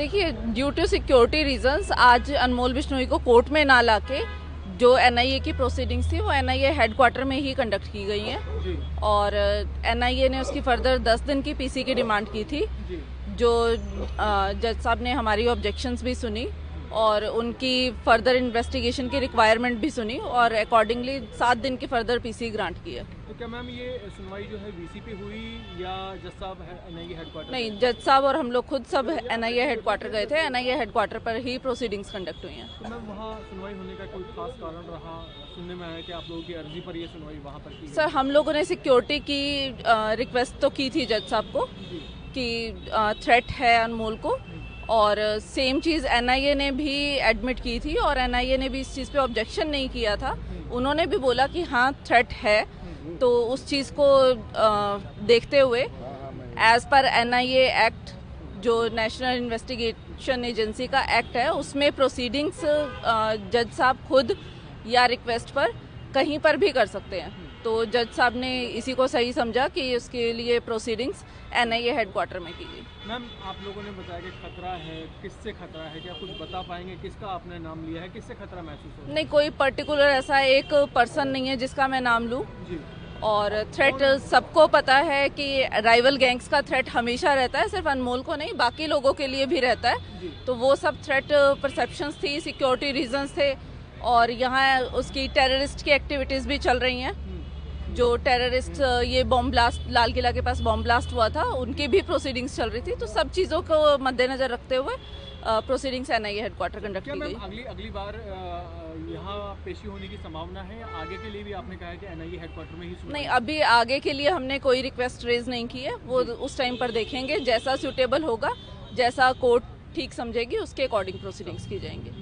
देखिए, due to security reasons आज अनमोल बिश्नोई को कोर्ट में ना लाके जो एनआईए की प्रोसीडिंग्स थी वो एनआईए हेडक्वार्टर में ही कंडक्ट की गई हैं और एनआईए ने उसकी फर्दर 10 दिन की पीसी की डिमांड की थी, जो जज साहब ने हमारी ऑब्जेक्शंस भी सुनी और उनकी फर्दर इन्वेस्टिगेशन की रिक्वायरमेंट भी सुनी और अकॉर्डिंगली 7 दिन की फर्दर पीसी ग्रांट की है। तो क्या मैम ये सुनवाई जो है वीसी पे हुई या जज साहब एनआईए हेडक्वार्टर? नहीं, जज साहब और हम लोग खुद सब एनआईए हेडक्वार्टर गए थे। एनआईए हेडक्वार्टर पर ही प्रोसीडिंग्स कंडक्ट हुई हैं। तो मैम वहाँ सुनवाई होने का कोई खास कारण रहा? सुनने में आया कि आप लोगों की अर्जी पर ये सुनवाई वहाँ पर की गई? सर, हम लोगों ने सिक्योरिटी की रिक्वेस्ट तो की थी जज साहब को कि थ्रेट है अनमोल को, और सेम चीज़ एनआईए ने भी एडमिट की थी और एनआईए ने भी इस चीज़ पे ऑब्जेक्शन नहीं किया था। उन्होंने भी बोला कि हाँ थ्रेट है, तो उस चीज़ को देखते हुए एज पर एनआईए एक्ट, जो नेशनल इन्वेस्टिगेशन एजेंसी का एक्ट है, उसमें प्रोसीडिंग्स जज साहब खुद या रिक्वेस्ट पर कहीं पर भी कर सकते हैं। तो जज साहब ने इसी को सही समझा कि उसके लिए प्रोसीडिंग्स एनआईए हेडक्वार्टर में की गई। मैम आप लोगों ने बताया कि खतरा है, किससे खतरा है, क्या कुछ बता पाएंगे? किसका आपने नाम लिया है, किससे खतरा महसूस हो? नहीं, कोई पर्टिकुलर ऐसा एक पर्सन नहीं है जिसका मैं नाम लूँ। और थ्रेट सबको पता है कि राइवल गैंग्स का थ्रेट हमेशा रहता है, सिर्फ अनमोल को नहीं बाकी लोगों के लिए भी रहता है। तो वो सब थ्रेट परसेप्शंस थी, सिक्योरिटी रीजंस थे, और यहाँ उसकी टेररिस्ट की एक्टिविटीज़ भी चल रही हैं। जो टेररिस्ट ये बॉम्ब ब्लास्ट, लाल किला के पास बॉम्ब ब्लास्ट हुआ था, उनकी भी प्रोसीडिंग्स चल रही थी। तो सब चीज़ों को मद्देनजर रखते हुए प्रोसीडिंग्स एनआईए हेडक्वार्टर कंडक्ट की गई। अगली बार यहाँ पेशी होने की संभावना है? आगे के लिए भी आपने कहा है कि एनआईए हेडक्वार्टर में ही सुनवाई? नहीं, अभी आगे के लिए हमने कोई रिक्वेस्ट रेज नहीं की है। वो उस टाइम पर देखेंगे, जैसा सूटेबल होगा, जैसा कोर्ट ठीक समझेगी उसके अकॉर्डिंग प्रोसीडिंग्स की जाएंगे।